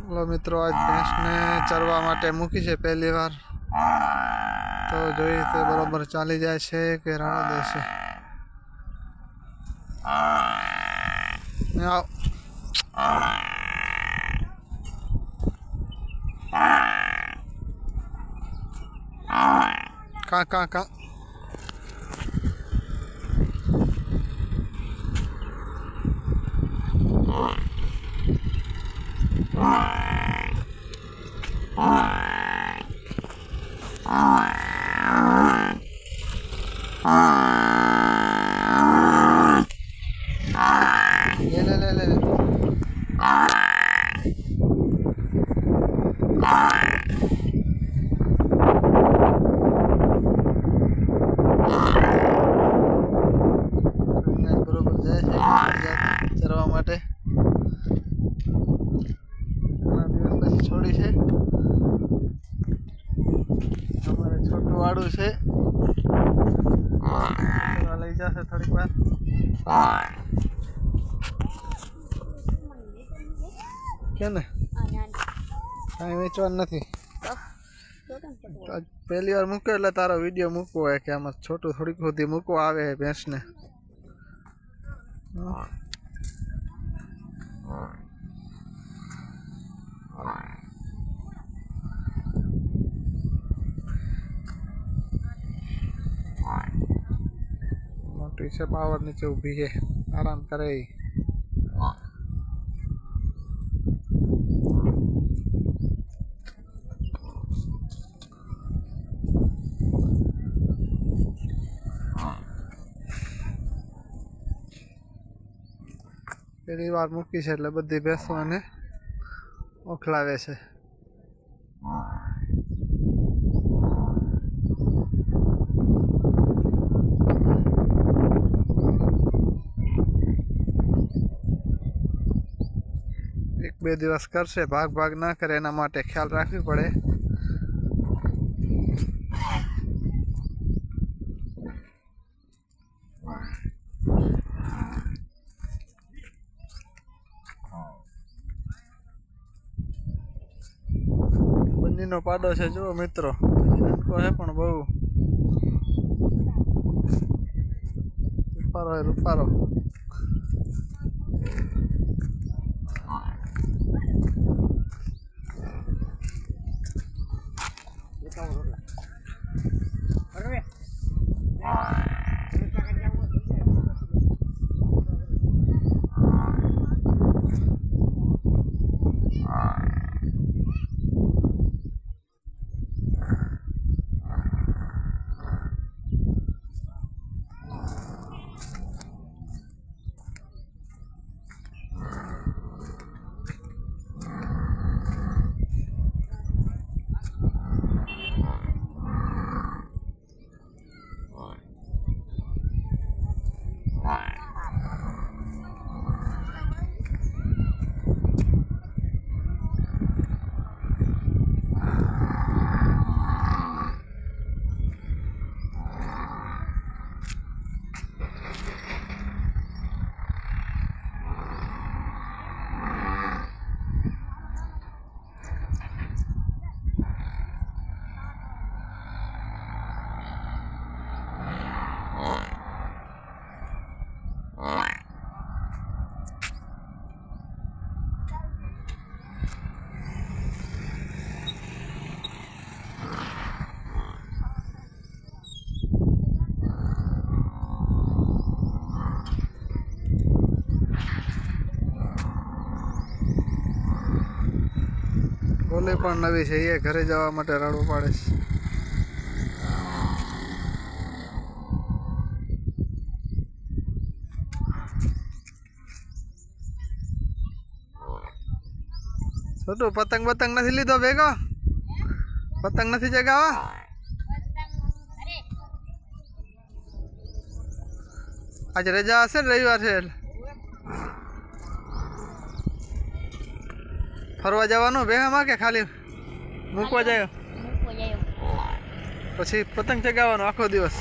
लो मित्रों आज भैंस ने चरवा माटे मूकी है पहली बार तो जोई तो बराबर चाली जाए छे के राणो देशे। आओ का ले बरोबर जाए चरवा माटे घणा दिवस पछी छोड़ी छे। हमारे छोटू वाड़ू छे लई जाशे थोड़ी बार। क्या ने कहीं वेचवा नहीं पहली बार मूके એટલે તારો વિડિયો મૂકવો હે કે આમાં છોટું થોડીક સુધી મૂકવા આવે હે ભેંસ ને। मोटी से पावर नीचे ऊभी है आराम करे। पहली बार मूकी है એટલે બધી ભેંસોને ઓખલાવે છે। एक बे दिवस करशे भाग भाग ना करे एना माटे ख्याल राखवी पड़े। बन्नीनो पाडो छे जो मित्रों नानકો है पण बहु रूपारो है रूपारो। गोले पण नवी छे ये घरे जवा माटे रड़ो पाड़े छे। छोटू पतंग बतंग नहीं लीधो भेगो पतंग नहीं जगावा आज रजा हशे रविवार छे फरवा जवानुं बेहामां के खाली मूकवा जायो पछी पतंग चगावવાનો आखो दिवस।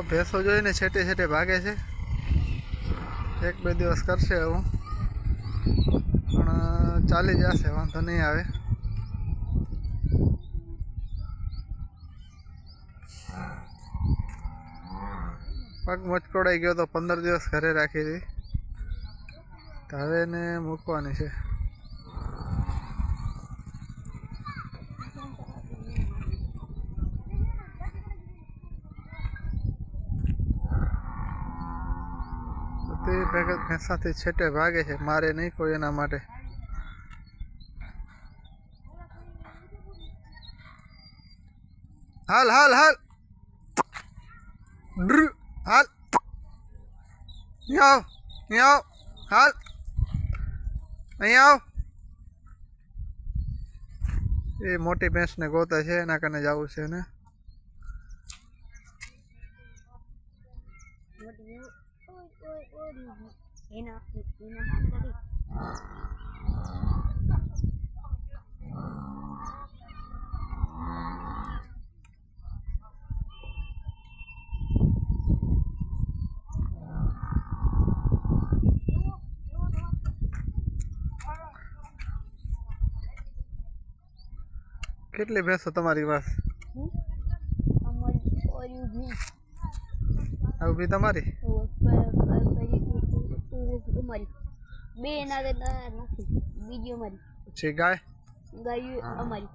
ભેંસો જોઈને છેટે છેટે ભાગે છે. 1-2 દિવસ કરશે એવું, પણ ચાલી જશે, વાંધો નહીં આવે. પગ મચકોડાઈ ગયો તો 15 દિવસ ઘરે રાખી હતી, તો હવે એને મૂકવાની છે. બધી ભેંસાથી છેટે ભાગે છે, મારે નહીં કોઈ એના માટે. હાલ હાલ હાલ હાલ, અહીંયા આવ, હાલ અહીંયા આવ. એ મોટી ભેંસને ગોતે છે, એના કને જવું છે ને. કેટલી ભેંસો તમારી પાસે? ઊભી તમારી? પછી ગાય? ગાય અમારી.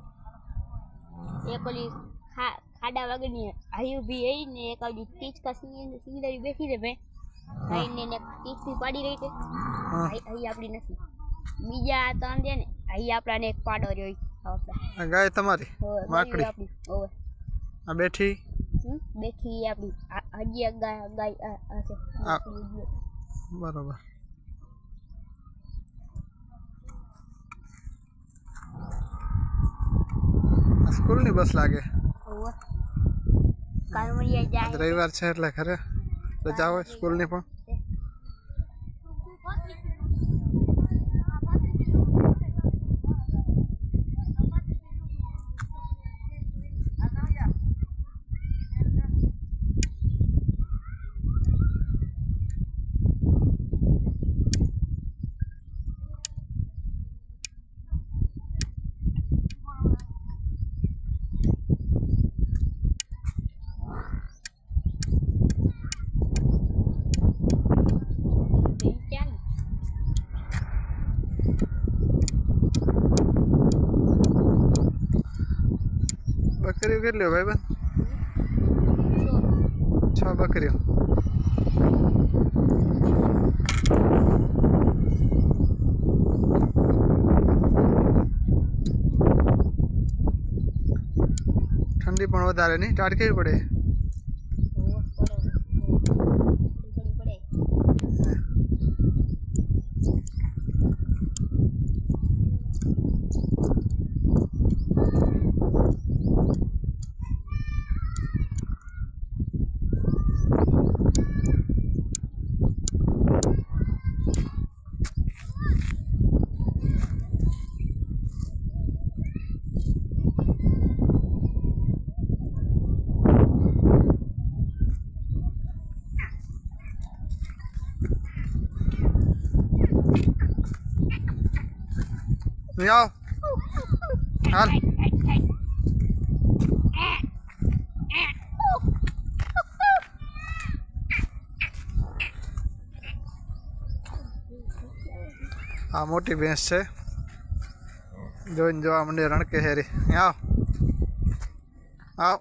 એક ઓલી ખાડા વગરની આઈ ઊભી હઈ ને, એક ઓલી ટીચકા સિંગડાવી બેઠી છે ભાઈ, ભાઈને ને ટીચકી પાડી રહી છે. અહીં આપણી નથી, બીજા 3 દે ને, અહીં આપણાને એક પાડો રહ્યો. ગાય તમારી? માકડી આ બેઠી? બેઠી આપણી હજી એક ગાય હશે. બરોબર. સ્કૂલની બસ લાગે? રવિવાર છે એટલે ઘરે રજા હોય સ્કૂલની પણ. બકરીઓ કેટલી ભાઈ બેન? 6 બકરીઓ. ઠંડી પણ વધારે નહીં, ટાઢ કેવી પડે? આવ હાલ. આ મોટી ભેંસ છે, જોઈને જોવા માંડે રણકે હેરી. આવ આવ.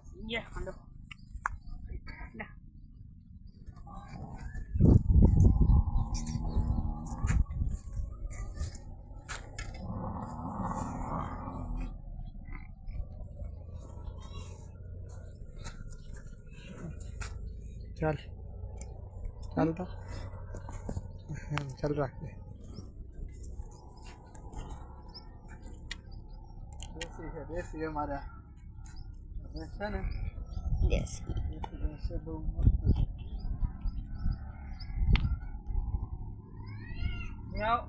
चल चल तो चल रख दे. देसी है हमारा है ना. देसी से दो मस्त आओ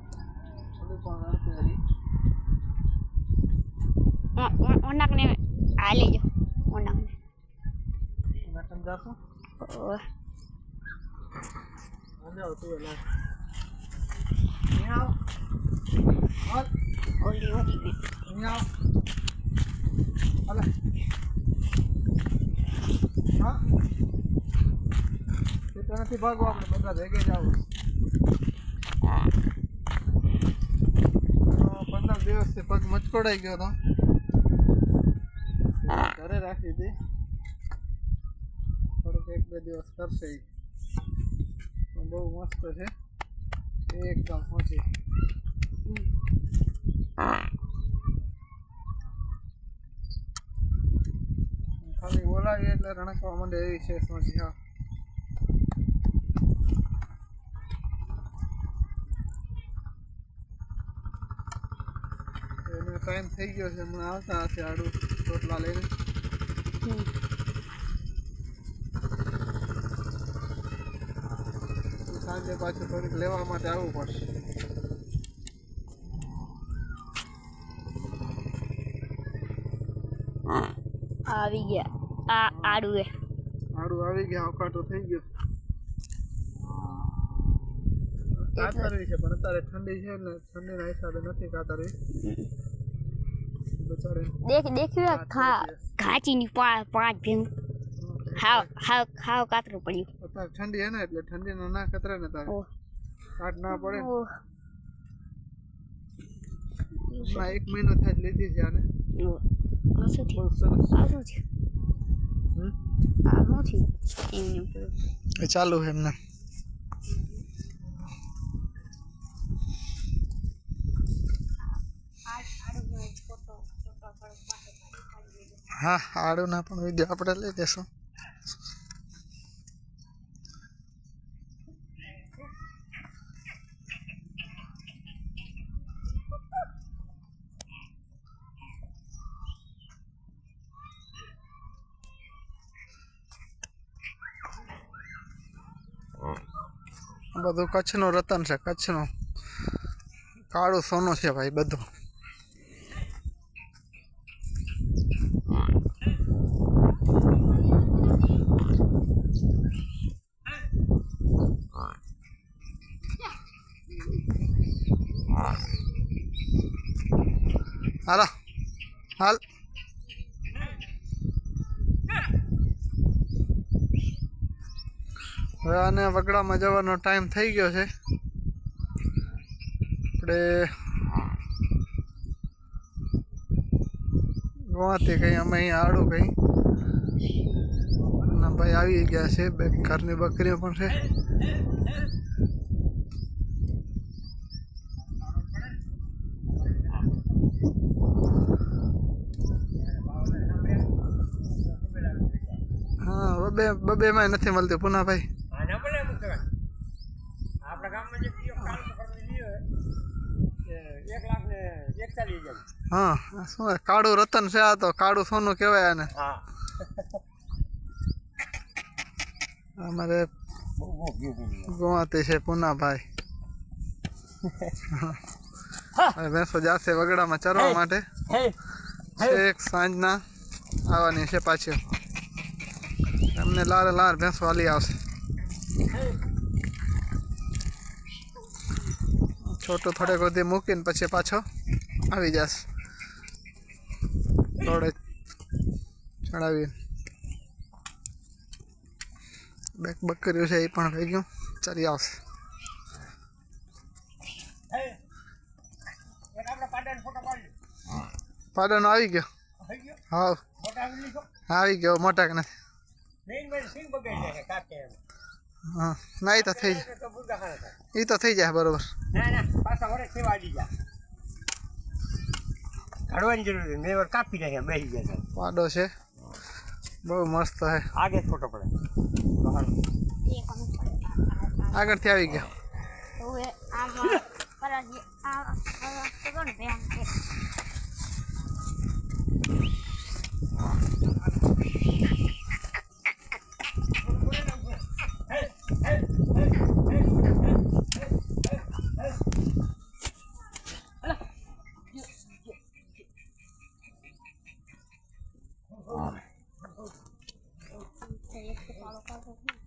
थोड़ी पानी तेरी ओनक ने आ ले जो ओनक ने मैं समझा तो ઓહ, જાઓ તું એલા અહીંયા આવ ઓલી ઓલી અહીંયા આવ અલે હા તે નથી ભાગો આપણે બધા ભેગે જ આવું 15 દિવસથી પગ મચકોડાઈ ગયો હતો ઘરે રાખી હતી થોડીક 1-2 દિવસ કરશે ઈ. પણ બહુ મસ્ત છે એકદમ પહોંચી ખાલી બોલાવીએ એટલે રણકવા માંડે એવી છે સમજી હા એનો ટાઈમ થઈ ગયો છે હમણાં આવતા હશે આડું રોટલા લઈને સાંજે પાછું થોડીક લેવા માટે આવવું પડશે આવી ગયા આ આડું એ આડું આવી ગયા અવકાટો થઈ ગયો કાતરવી છે પણ અત્યારે ઠંડી છે ને ઠંડીના હિસાબે નથી કાતરવી બચારે દેખ્યું ઘાચીની પાંચ ભેંગ હાવ કાતરું પડ્યું અત્યારે ઠંડી હે ને એટલે ઠંડીનો ના કતરે ને તારે કાટ ના પડે ઓહ હમણાં 1 મહિનો થાય જ લીધી છે આને આ શું બહુ થયું સરસ આ શું થયું આ શું થયું એમને એ ચાલુ છે એમને હા આડુના પણ વિડીયો આપણે લઈ લેશું બધું કચ્છનું રતન છે કચ્છનું કાળું સોનું છે ભાઈ બધું હાલો હાલ હવે આને વગડામાં જવાનો ટાઈમ થઈ ગયો છે આપણે ગોવાથી કંઈ અમે અહીંયા આડું કંઈ ના ભાઈ આવી ગયા છે બે ઘરની બકરીઓ પણ છે હા બબે માં નથી મળતી પુનાભાઈ હા શું કાળું રતન છે આ તો કાળું સોનું કહેવાય આને અમારે ગોવાતી છે પુનાભાઈ હવે ભેંસો જશે વગડામાં ચરવા માટે એક સાંજના આવવાની છે પાછી એમને લારે લાર ભેંસો હાલી આવશે છોટું થોડેક સુધી મૂકીને પછી પાછો આવી જશે થોડે ચડાવી બેક બકર્યું છે એ પણ થઈ ગયું ચાલી આવશે પાડોનો આવી ગયો હા આવી ગયો મોટા કે નથી હા ના એ તો થઈ જાય એ તો થઈ જાય બરોબર ઘડવાની જરૂર છે મેં કાપી નાખ્યા બેસી ગયા પાડો છે બહુ મસ્ત છે આગે ફોટો પડે આગળથી આવી ગયો હવે આમાં પરાજી આ તો કોણ બેન છે એક તો કાળો કાળો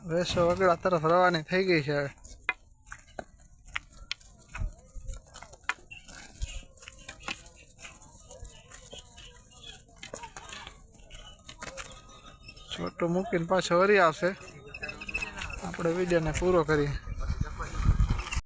વેસો વગડા તરફ રવાની થઈ ગઈ છે હવે. છોટું મૂકીને પાછો વળી આવશે. આપણે વિડીયોને પૂરો કરીએ.